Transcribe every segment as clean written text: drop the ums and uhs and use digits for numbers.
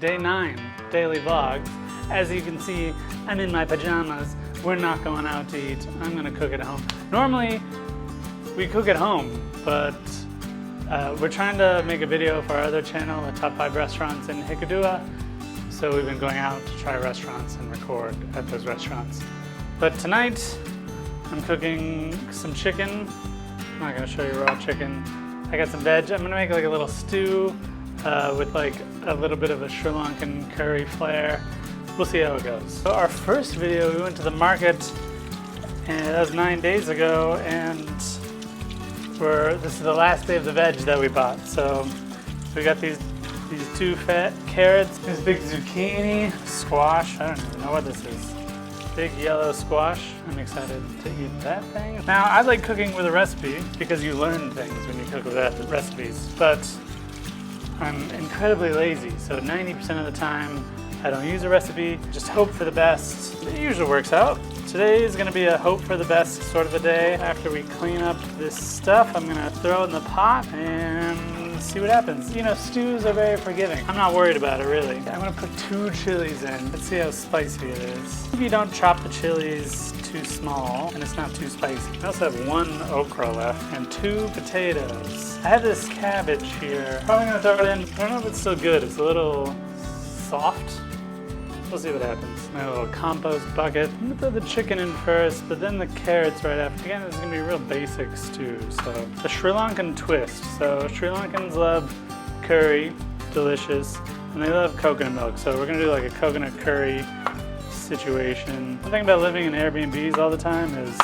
Day 9, daily vlog. As you can see, I'm in my pajamas. We're not going out to eat. I'm gonna cook at home. Normally, we cook at home, but we're trying to make a video for our other channel, the top 5 restaurants in Hikkaduwa. So we've been going out to try restaurants and record at those restaurants. But tonight, I'm cooking some chicken. I'm not gonna show you raw chicken. I got some veg. I'm gonna make like a little stew with like a little bit of a Sri Lankan curry flair. We'll see how it goes. So our first video, we went to the market, and that was 9 days ago, and this is the last day of the veg that we bought. So we got these 2 fat carrots, this big zucchini, squash. I don't even know what this is. Big yellow squash. I'm excited to eat that thing. Now, I like cooking with a recipe because you learn things when you cook with recipes, but I'm incredibly lazy. So 90% of the time, I don't use a recipe, just hope for the best. It usually works out. Today is gonna be a hope for the best sort of a day. After we clean up this stuff, I'm gonna throw it in the pot and see what happens. You know, stews are very forgiving. I'm not worried about it, really. I'm gonna put 2 chilies in. Let's see how spicy it is. If you don't chop the chilies too small and it's not too spicy. I also have 1 okra left and 2 potatoes. I have this cabbage here. Probably gonna throw it in. I don't know if it's still good. It's a little soft. We'll see what happens. My little compost bucket. I'm gonna throw the chicken in first, but then the carrots right after. Again, this is gonna be real basic stew. So the Sri Lankan twist. So Sri Lankans love curry, delicious, and they love coconut milk. So we're gonna do like a coconut curry situation. One thing about living in Airbnbs all the time is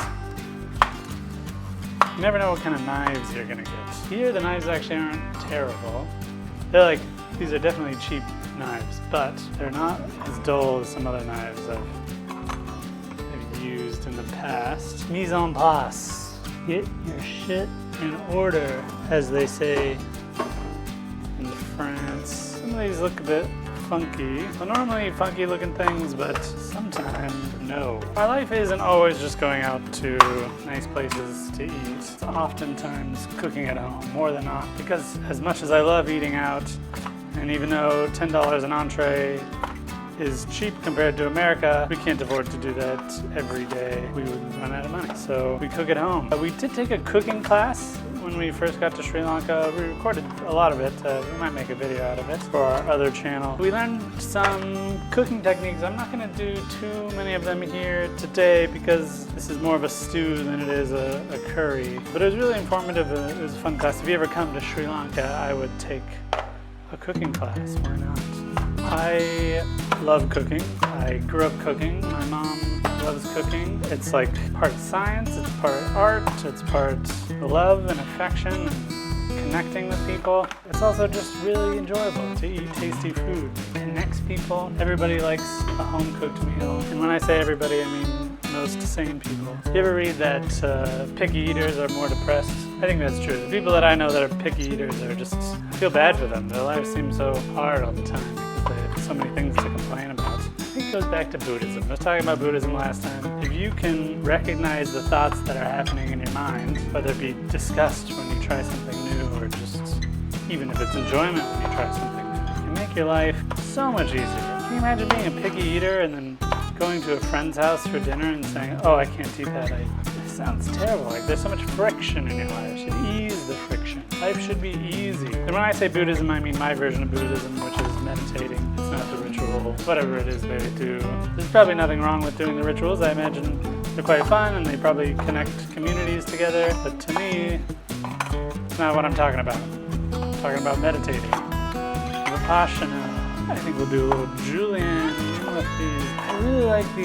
you never know what kind of knives you're gonna get. Here, the knives actually aren't terrible. They're like, these are definitely cheap knives, but they're not as dull as some other knives I've used in the past. Mise en place. Get your shit in order, as they say in France. Some of these look a bit funky. Well, normally funky looking things, but sometimes no. My life isn't always just going out to nice places to eat. It's oftentimes cooking at home, more than not, because as much as I love eating out, and even though $10 an entree is cheap compared to America, we can't afford to do that every day. We would run out of money. So we cook at home. We did take a cooking class when we first got to Sri Lanka. We recorded a lot of it. We might make a video out of it for our other channel. We learned some cooking techniques. I'm not gonna do too many of them here today because this is more of a stew than it is a curry. But it was really informative. It was a fun class. If you ever come to Sri Lanka, I would take a cooking class. Why not? I love cooking. I grew up cooking. My mom loves cooking. It's like part science, it's part art, it's part love and affection and connecting with people. It's also just really enjoyable to eat tasty food. It connects people. Everybody likes a home-cooked meal. And when I say everybody, I mean most sane people. You ever read that picky eaters are more depressed? I think that's true. The people that I know that are picky eaters are just, I feel bad for them. Their lives seem so hard all the time because they have so many things to complain about. I think it goes back to Buddhism. I was talking about Buddhism last time. If you can recognize the thoughts that are happening in your mind, whether it be disgust when you try something new or just even if it's enjoyment when you try something new, you make your life so much easier. Can you imagine being a picky eater and then going to a friend's house for dinner and saying, oh, I can't eat that. It sounds terrible. Like there's so much friction in your life. You should ease the friction. Life should be easy. And when I say Buddhism, I mean my version of Buddhism, which is meditating. It's not the ritual, whatever it is they do. There's probably nothing wrong with doing the rituals. I imagine they're quite fun and they probably connect communities together. But to me, it's not what I'm talking about. I'm talking about meditating. Vipassana. I think we'll do a little julienne with these. I really like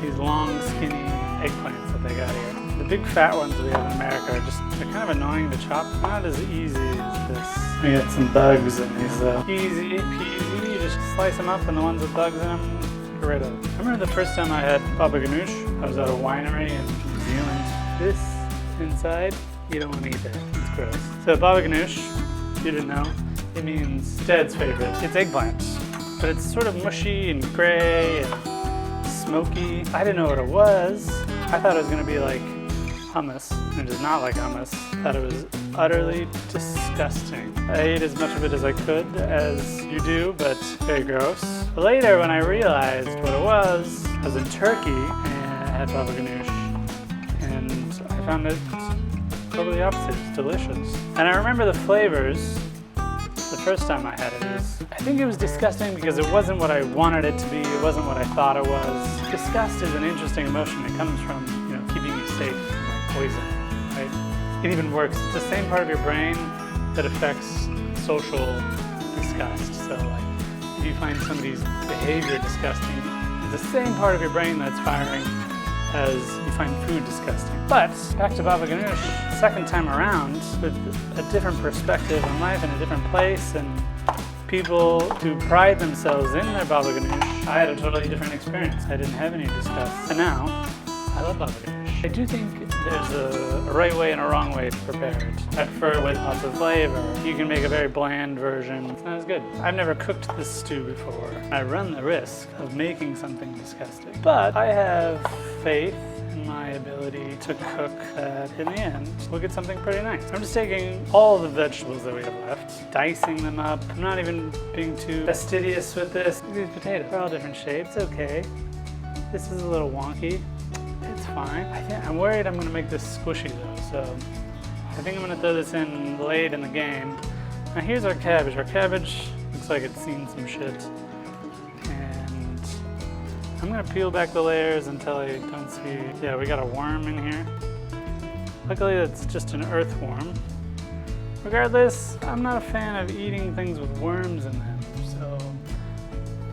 these long, skinny eggplants that they got here. The big fat ones we have in America are they're kind of annoying to chop. Not as easy as this. We got some bugs in these easy peasy. You just slice them up and the ones with bugs in them, get rid of them. I remember the first time I had baba ganoush. I was at a winery in New Zealand. This inside, you don't want to eat that. It's gross. So baba ganoush, if you didn't know, it means Dad's favorite. It's eggplant, but it's sort of mushy and gray and smoky. I didn't know what it was. I thought it was gonna be like hummus, and it is not like hummus. I thought it was utterly disgusting. I ate as much of it as you do, but very gross. Later, when I realized what it was, I was in Turkey and I had baba ganoush, and I found it totally opposite. It's delicious. And I remember the flavors. The first time I had it, I think it was disgusting because it wasn't what I wanted it to be. It wasn't what I thought it was. Disgust is an interesting emotion. It comes from, keeping you safe from like poison, right? It even works. It's the same part of your brain that affects social disgust. So like, if you find somebody's behavior disgusting, it's the same part of your brain that's firing as you find food disgusting. But back to baba ganoush, second time around with a different perspective on life in a different place, and people who pride themselves in their baba ganoush. I had a totally different experience. I didn't have any disgust. And now, I love baba ganoush. I do think there's a right way and a wrong way to prepare it. I prefer it with lots of flavor. You can make a very bland version. It's not as good. I've never cooked this stew before. I run the risk of making something disgusting. But I have faith in my ability to cook that in the end we'll get something pretty nice. I'm just taking all the vegetables that we have left, dicing them up. I'm not even being too fastidious with this. These potatoes are all different shapes. Okay. This is a little wonky. It's fine. I'm worried I'm going to make this squishy though, so I think I'm going to throw this in late in the game. Now here's our cabbage. Our cabbage looks like it's seen some shit. And I'm going to peel back the layers until I don't see... Yeah, we got a worm in here. Luckily that's just an earthworm. Regardless, I'm not a fan of eating things with worms in them, so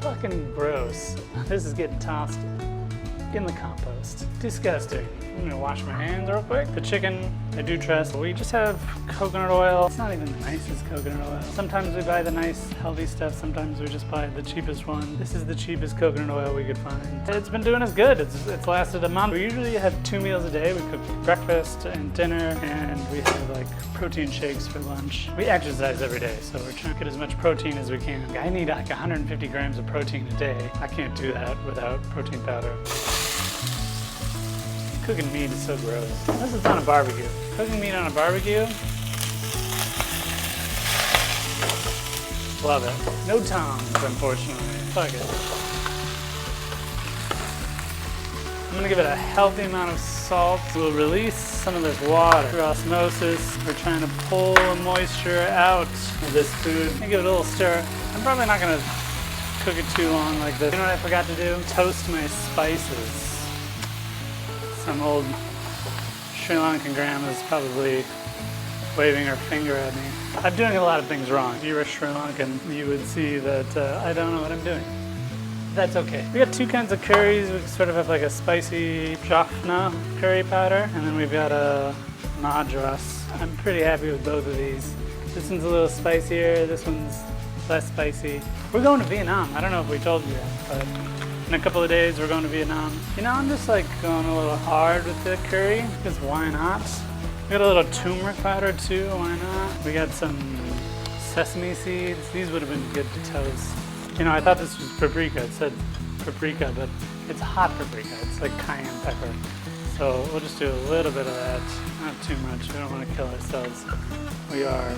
fucking gross. This is getting tossed in the compost. Disgusting. I'm gonna wash my hands real quick. The chicken, I do trust. We just have coconut oil. It's not even the nicest coconut oil. Sometimes we buy the nice, healthy stuff. Sometimes we just buy the cheapest one. This is the cheapest coconut oil we could find. It's been doing us good. It's lasted a month. We usually have 2 meals a day. We cook breakfast and dinner, and we have like protein shakes for lunch. We exercise every day, so we're trying to get as much protein as we can. I need like 150 grams of protein a day. I can't do that without protein powder. Cooking meat is so gross. Unless it's on a barbecue. Cooking meat on a barbecue? Love it. No tongs, unfortunately. Fuck it. I'm gonna give it a healthy amount of salt. We'll release some of this water through osmosis. We're trying to pull the moisture out of this food. I'm gonna give it a little stir. I'm probably not gonna cook it too long like this. You know what I forgot to do? Toast my spices. Some old Sri Lankan grandma's probably waving her finger at me. I'm doing a lot of things wrong. If you were Sri Lankan, you would see that I don't know what I'm doing. That's okay. We got 2 kinds of curries. We sort of have like a spicy jaffna curry powder, and then we've got a madras. I'm pretty happy with both of these. This one's a little spicier. This one's less spicy. We're going to Vietnam. I don't know if we told you that, but in a couple of days, we're going to Vietnam. I'm just like going a little hard with the curry, because why not? We got a little turmeric powder too, why not? We got some sesame seeds. These would have been good to toast. I thought this was paprika. It said paprika, but it's hot paprika. It's like cayenne pepper. So we'll just do a little bit of that, not too much. We don't want to kill ourselves. We are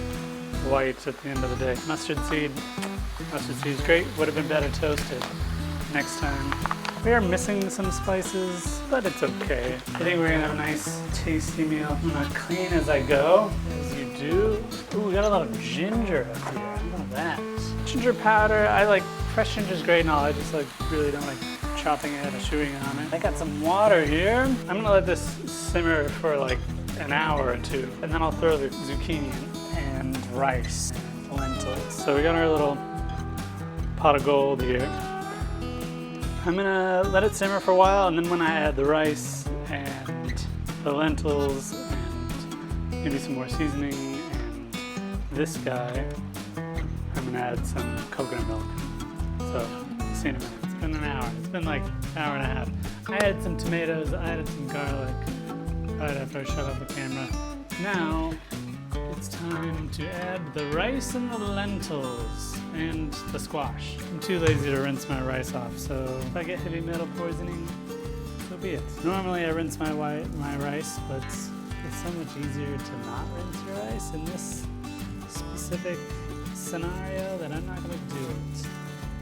white at the end of the day. Mustard seed is great. Would have been better toasted. Next time. We are missing some spices, but it's okay. I think we're gonna have a nice, tasty meal. I'm gonna clean as I go, as you do. Ooh, we got a lot of ginger up here. Look at that. Ginger powder, I like, fresh ginger's great and all. I just really don't like chopping it or chewing on it. I got some water here. I'm gonna let this simmer for like an hour or 2, and then I'll throw the zucchini in and rice and lentils. So we got our little pot of gold here. I'm gonna let it simmer for a while, and then when I add the rice and the lentils and maybe some more seasoning and this guy, I'm gonna add some coconut milk. So, see in a minute. It's been an hour. It's been like an hour and a half. I added some tomatoes, I added some garlic right after I shut off the camera. Now, it's time to add the rice and the lentils and the squash. I'm too lazy to rinse my rice off, so if I get heavy metal poisoning, so be it. Normally I rinse my rice, but this so much easier to not rinse your rice in this specific scenario that I'm not going to do it.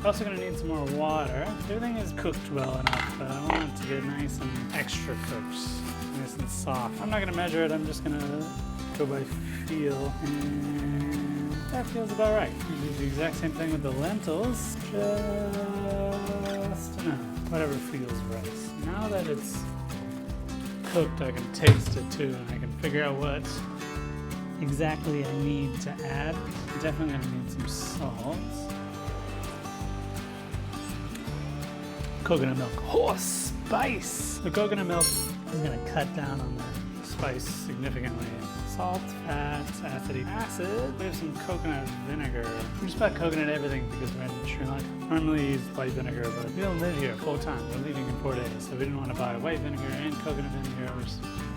Also going to need some more water. Everything is cooked well enough, but I want it to get nice and extra cooked, nice and soft. I'm not going to measure it, I'm just going to go by feel, and that feels about right. You do the exact same thing with the lentils, just whatever feels right. Now that it's cooked, I can taste it too, and I can figure out what exactly I need to add. I'm definitely going to need some salt. Coconut milk. Oh, spice! The coconut milk is going to cut down on the spice significantly. Salt, fat, acid. We have some coconut vinegar. We just bought coconut everything because we're in Sri Lanka. Normally use white vinegar, but we don't live here full time. We're leaving in 4 days, so we didn't want to buy white vinegar and coconut vinegar.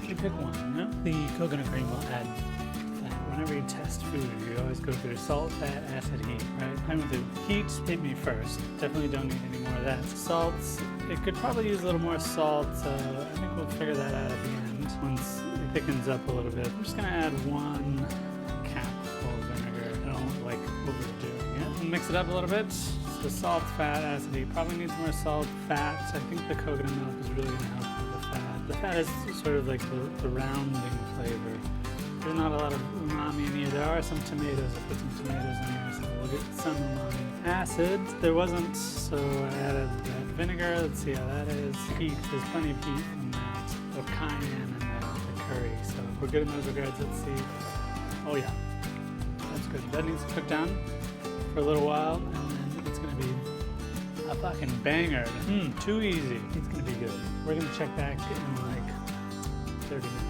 You pick one, you know? The coconut cream will add fat. Whenever you test food, you always go through salt, fat, acid, heat, right? I went through heat, hit me first. Definitely don't need any more of that. Salt, it could probably use a little more salt. I think we'll figure that out at the end once it thickens up a little bit. I'm just gonna add 1 capful of vinegar. I don't like overdoing it. Mix it up a little bit. So salt, fat, acid, heat. Probably needs more salt, fat. I think the coconut milk is really gonna help with the fat. The fat is sort of like the rounding flavor. There's not a lot of umami in here. There are some tomatoes. I put some tomatoes in here, so we'll get some umami. Acid, there wasn't, so I added that vinegar. Let's see how that is. Heat, there's plenty of heat in that. Of cayenne and the curry, so we're good in those regards. Let's see. Oh yeah, that's good. That needs to cook down for a little while, and then it's gonna be a fucking banger. Too easy. It's gonna be good. We're gonna check back in like 30 minutes.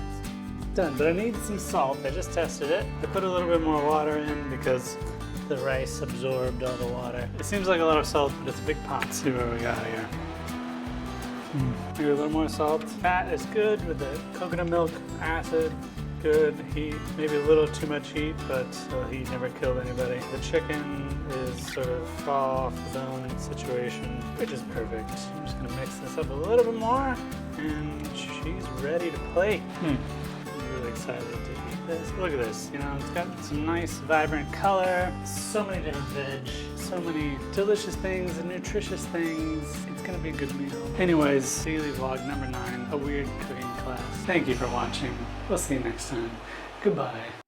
Done, but I need some salt. I just tested it. I put a little bit more water in because the rice absorbed all the water. It seems like a lot of salt, but it's a big pot. Let's see what we got here. Maybe a little more salt. Fat is good with the coconut milk. Acid, good. Heat, maybe a little too much heat, but the heat never killed anybody. The chicken is sort of fall off the bone situation, which is perfect. I'm just gonna mix this up a little bit more, and she's ready to plate. I'm really excited to eat this. Look at this, you know, it's got some nice vibrant color, so many different veg, so many delicious things and nutritious things. It's gonna be a good meal. Anyways, daily vlog number 9, a weird cooking class. Thank you for watching. We'll see you next time. Goodbye.